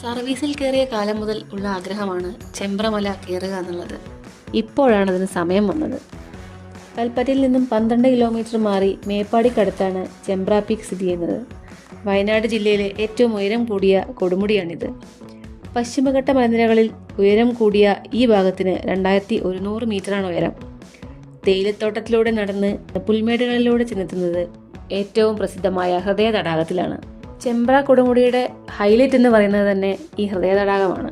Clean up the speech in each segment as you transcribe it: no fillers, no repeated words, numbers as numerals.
സർവീസിൽ കയറിയ കാലം മുതൽ ഉള്ള ആഗ്രഹമാണ് ചെമ്പ്രമല കയറുക എന്നുള്ളത്. ഇപ്പോഴാണ് അതിന് സമയം വന്നത്. കൽപ്പറ്റയിൽ നിന്നും 12 കിലോമീറ്റർ മാറി മേപ്പാടിക്കടുത്താണ് ചെമ്പ്ര പീക്ക് സ്ഥിതി ചെയ്യുന്നത്. വയനാട് ജില്ലയിലെ ഏറ്റവും ഉയരം കൂടിയ കൊടുമുടിയാണിത്. പശ്ചിമഘട്ട മലനിരകളിൽ ഉയരം കൂടിയ ഈ ഭാഗത്തിന് 2100 മീറ്ററാണ് ഉയരം. തേയിലത്തോട്ടത്തിലൂടെ നടന്ന് പുൽമേടുകളിലൂടെ ചെന്നെത്തുന്നത് ഏറ്റവും പ്രസിദ്ധമായ ഹൃദയ തടാകത്തിലാണ്. ചെമ്പ്ര കൊടുമുടിയുടെ ഹൈലൈറ്റ് എന്ന് പറയുന്നത് തന്നെ ഈ ഹൃദയ തടാകമാണ്.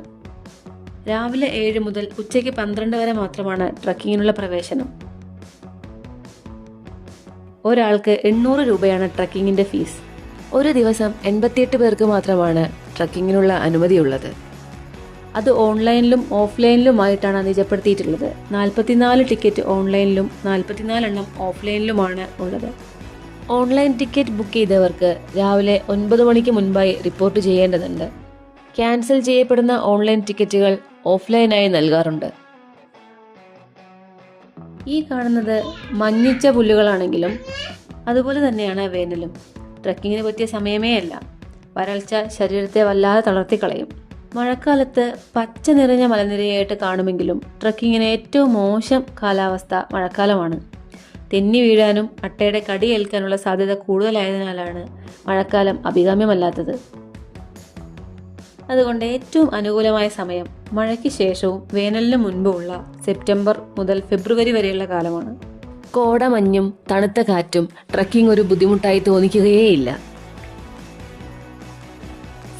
രാവിലെ 7 മുതൽ ഉച്ചയ്ക്ക് 12 വരെ മാത്രമാണ് ട്രക്കിങ്ങിനുള്ള പ്രവേശനം. ഒരാൾക്ക് 800 രൂപയാണ് ട്രക്കിങ്ങിന്റെ ഫീസ്. ഒരു ദിവസം 88 പേർക്ക് മാത്രമാണ് ട്രക്കിങ്ങിനുള്ള അനുമതിയുള്ളത്. അത് ഓൺലൈനിലും ഓഫ്ലൈനിലുമായിട്ടാണ് നിജപ്പെടുത്തിയിട്ടുള്ളത്. 44 ടിക്കറ്റ് ഓൺലൈനിലും 44 എണ്ണം ഓഫ്ലൈനിലുമാണ് ഉള്ളത്. ഓൺലൈൻ ടിക്കറ്റ് ബുക്ക് ചെയ്തവർക്ക് രാവിലെ 9 മണിക്ക് മുൻപായി റിപ്പോർട്ട് ചെയ്യേണ്ടതുണ്ട്. ക്യാൻസൽ ചെയ്യപ്പെടുന്ന ഓൺലൈൻ ടിക്കറ്റുകൾ ഓഫ്ലൈനായി നൽകാറുണ്ട്. ഈ കാണുന്നത് മഞ്ഞിച്ച പുല്ലുകളാണെങ്കിലും അതുപോലെ തന്നെയാണ് വേനലും. ട്രക്കിങ്ങിന് പറ്റിയ സമയമേ അല്ല. വരൾച്ച ശരീരത്തെ വല്ലാതെ തളർത്തിക്കളയും. മഴക്കാലത്ത് പച്ച നിറഞ്ഞ മലനിരയായിട്ട് കാണുമെങ്കിലും ട്രക്കിങ്ങിന് ഏറ്റവും മോശം കാലാവസ്ഥ മഴക്കാലമാണ്. തെന്നി വീഴാനും അട്ടയുടെ കടിയേൽക്കാനുള്ള സാധ്യത കൂടുതലായതിനാലാണ് മഴക്കാലം അഭികാമ്യമല്ലാത്തത്. അതുകൊണ്ട് ഏറ്റവും അനുകൂലമായ സമയം മഴയ്ക്ക് ശേഷവും വേനലിന് മുൻപുള്ള സെപ്റ്റംബർ മുതൽ ഫെബ്രുവരി വരെയുള്ള കാലമാണ്. കോടമഞ്ഞും തണുത്ത കാറ്റും ട്രക്കിംഗ് ഒരു ബുദ്ധിമുട്ടായി തോന്നിക്കുകയേയില്ല.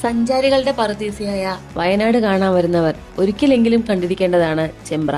സഞ്ചാരികളുടെ പറുദീസയായ വയനാട് കാണാൻ വരുന്നവർ ഒരിക്കലെങ്കിലും കണ്ടിരിക്കേണ്ടതാണ് ചെമ്പ്ര.